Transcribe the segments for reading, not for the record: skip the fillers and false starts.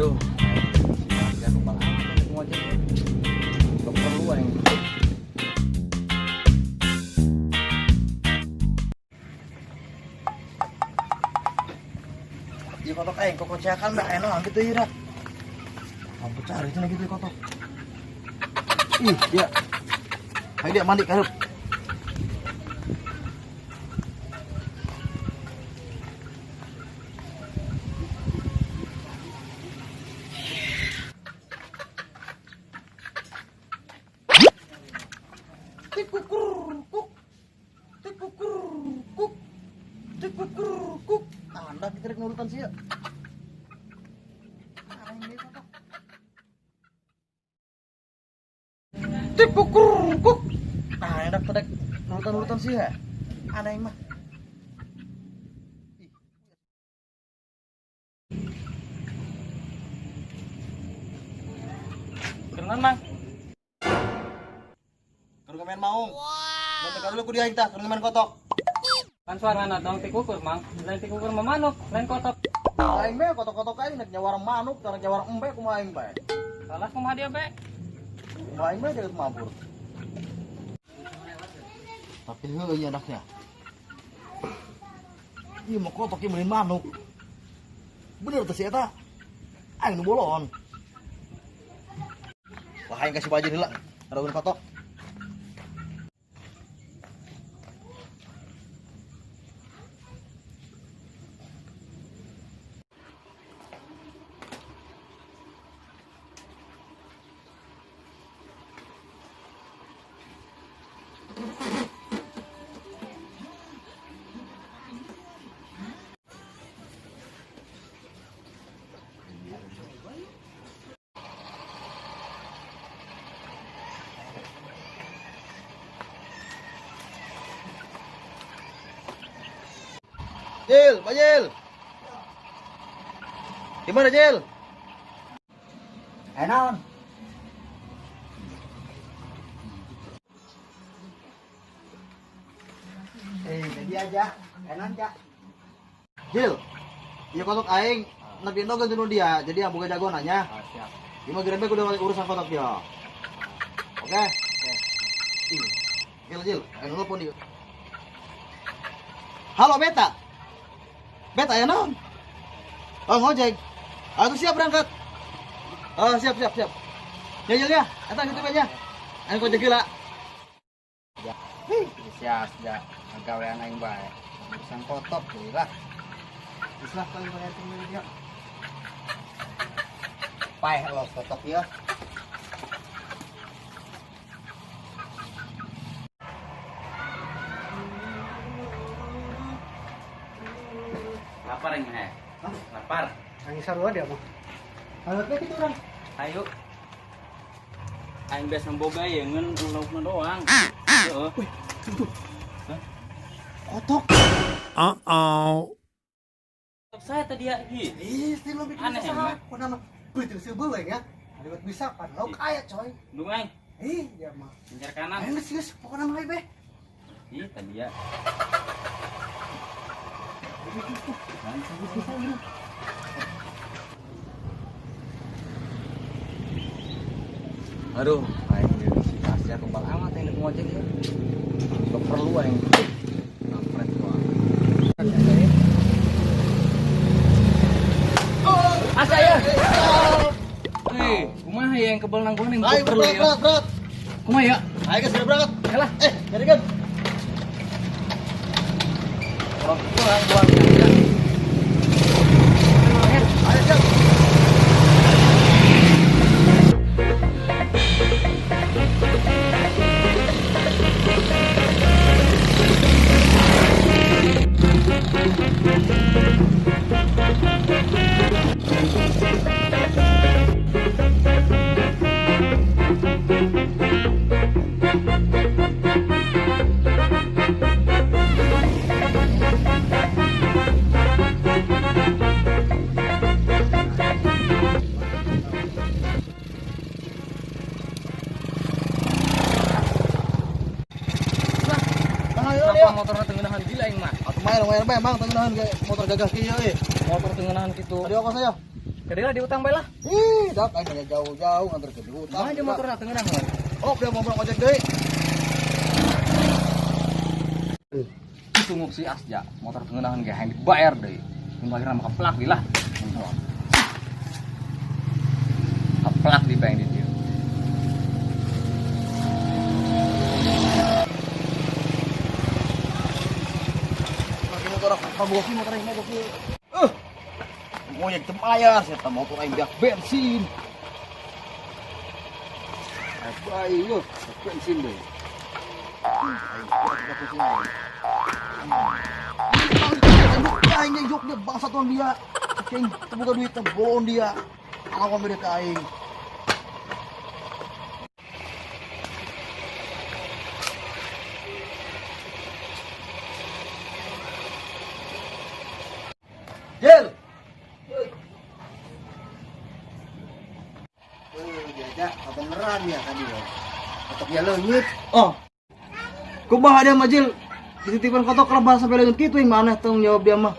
Aduh, ya numpang amat ini ngojek. Keperluan yang ya kotok kok cekan dah enak gitu ya dah. Mampu cari itu gitu kotok. Ih, dia. Ayo dia mandi karep. Anda kita rek nurutan sih ya. Kukuruk. Nah, enak pedek nurutan sih ya. Aneh mah. Kerengan, Mang. Kerengan main maung. Nanti kalau lu kudiain tah, kerengan main kotok. Kan suarana dong tikukur, Mang. Lain tikukur memanuk, lain kotok. Aing be kotok-kotok aing nek nyawar manuk, karena nyawar embe kumaha aing bae. Salah kumaha dia, Be? Kumaha aing bae jagat mabur. Tapi heuh ieu anaknya. Ieu mah kotok ieu beureun manuk. Bener teh si eta. Aing nu bolon. Wah aing kasih baju heula, ngaraweun kotok. Jil, Pak Jil. Gimana Jil? Enon. Jadi aja. Enon, Cak. Jil. Iya kotok aing nabi endo ganti dia. Jadi yang buka jago nanya. Oh, siap. Gimana gerembek udah urusan kotok dia. Oke. Jil, Jil. Aing nelpon dia. Halo Beta. Beta ya non? Oh ngojek. Aku siap berangkat. Oh siap. Ya ya. Eta gitu aja. Anu ngojek gila. Ya. Siap, ya. Gawean aing bae. Urusan kotok deui lah. Islah paling banyak temen dia. Paeh lo kotok ya. Lapar ini, lapar. Aing sarua dia mah. Halatnya gitu orang. Ayo. Aing biasa boga ya ngen ulaukna doang. Heeh. Kotok. Saya tadi ya. Ih, sih lo bikin Aneh, salah. emang. Kok nama betul seubeuh we ya. Lewat bisa kan lo kaya coy. Dung aing. Ih, dia mah. Pinggir kanan. Aing geus pokona mah be. Ih, tadi ya. Aduh, aing di situasi tumpal amat yang ngojek ya. Keperluan yang kampret gua. Asa ya. Kumaha ya yang kebal nang gua nih Ayo perlu ya. berat. Kumaha ya? Ayo guys, sudah berangkat. Yalah. Jadi kan. Orang buang. Ayo siap. Kenapa motornya tengenahan gila aing mah? Atuh lumayan Bang, tengenahan motor gagah kieu euy. Motor tengenahan gitu. Tadi apa saya? Jadi lah diutang bae lah. Ih, dak aing jauh-jauh nganter ke diutang. Mana aja motor teu ngeunang. Oh, dia mau ojek deui. Tunggu si Asja, motor teu ngeunaheun ge hayang dibayar deui. Dibayar mah keplak di lah. Keplak di bayang di dieu. Motor kaboki motor aing motor kieu. Ojek teu bayar, saya motor aing biak bensin. Baik, yuk, bensin deh. Aing yang jok dia bangsa tuan dia. Aing terbuka duit bolon dia. Alam mereka aing. Jel. Diajak kebeneran ya tadi ya. Kotok dia leungit. Oh. Kumaha dia majil dititipkan kotok rebah sampai leungit kitu yang mana tanggung jawab dia mah.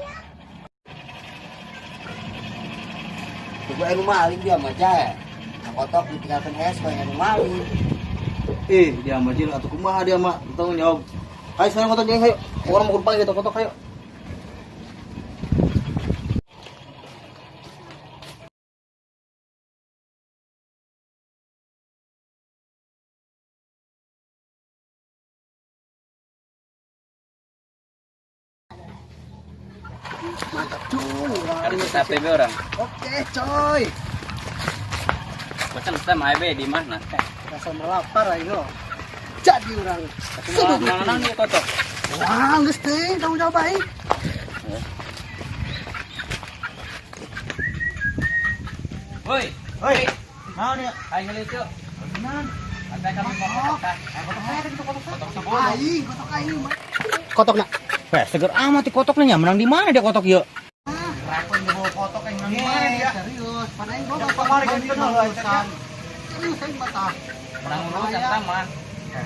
Coba anu maling dia mah jae. Kotok ditinggalkan es bae anu maling. Dia majil atau kumaha dia mah tanggung jawab. Ayo sekarang kotok jeung hayo. Orang mau kumpang gitu kotok hayo. Mantap cuy. Kan kita PB orang. Oke coy. Pesan saya mah di mana? Rasa melapar ayo. Jadi orang. Nang dia kotok. Wah, geus teh tanggung jawab bae. Woi, Hoi. Naon ya? aing ngeliat yuk. Nan. Ada kami kotok. Kotok sebul. Aing, kotok aing mah. Kotok nak. Seger amat kotoknya menang di mana dia kotok yuk? Rapon bawa kotok yang nang Mana dia? Serius, padain gua Yang kemarin kan kenal lah, urusan. Serius aing mata. Menang urusan sama.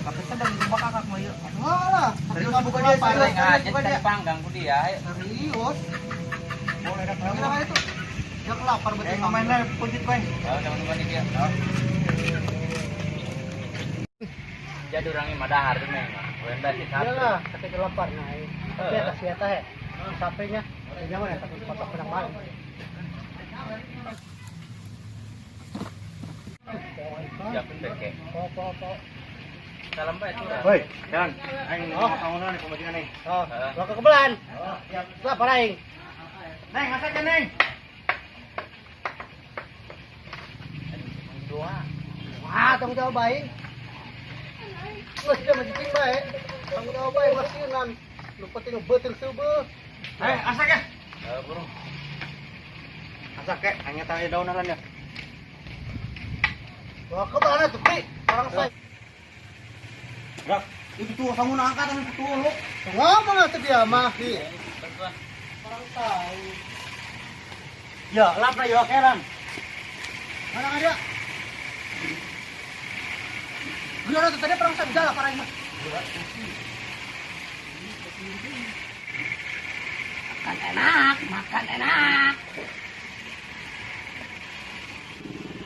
Tapi sedang jumpa kakak mah yuk. Walah, Serius tapi bukan gua dia, pareng serius. aja Bukan dia panggang ku dia. Serius. Boleh dah Kira itu. Dia kelapar betul. main lah kunci koin. Oh, teman-teman dia. Jadi orangnya madahar tuh meng. Wenda si satu. Iyalah, ketika kelapar nah. Dia tas siata he. Sapenya. Ini mana tapi kotok pedang maling. Ya pun beke. Apa-apa. Salam bae tuh. Hoi, jalan. Aing mau bangunan nih pembagian nih. Oh, lo ke kebelan. Ya, kelapar aing. Neng, ngasak ya, Neng. Dua. Wah, tanggung jawab baik. Nggak sudah majikin baik. Tanggung jawab baik masinan. Lu penting betul subuh. Ayo, asak ya. Burung. Asak ya, hanya tahu daun alan ya. Wah, ke mana tuh, Pri? Orang saya. Rak, itu tuh kamu angkatan itu tuh lu. Ngomong atuh dia mah. Nih, Bantuan. orang tahu. Ya, lap na yo keran. Mana ada? Gila tuh tadi perang sabda parah mah. Makan enak, makan enak.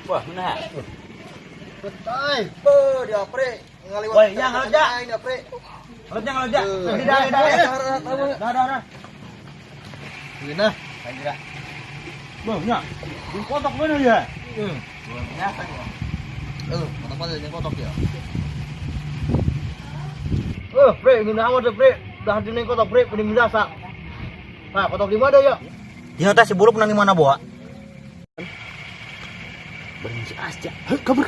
Wah, nah. Betul. Dia pre ngaliwat. Woi, yang ngajak. Dia pre. Ngelejak ngelejak. Dah. Gina. Lanjut. Bangnya. Di kotak mana ya? Biasa ya. Kotak mana yang kotak ya? Pre, ini awal deh, Pre. Dah di ning kotak, Pre, pening biasa. Nah, kotak di mana ya? Dia teh si buruk menang di mana, Boa? Bareng si Asja. Kabur.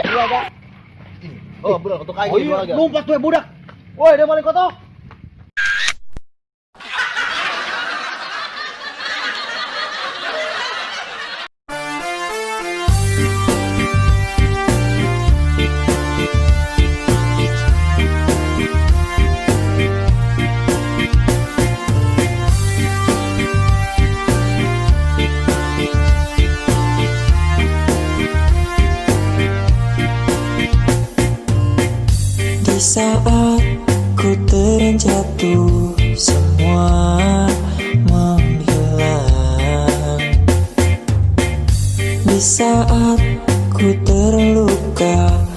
Dua ada. Oh, budak kotak aing dua lagi. Lompat tuh budak. Woi, dia balik kotak. Di saat ku terjatuh semua menghilang. di saat ku terluka.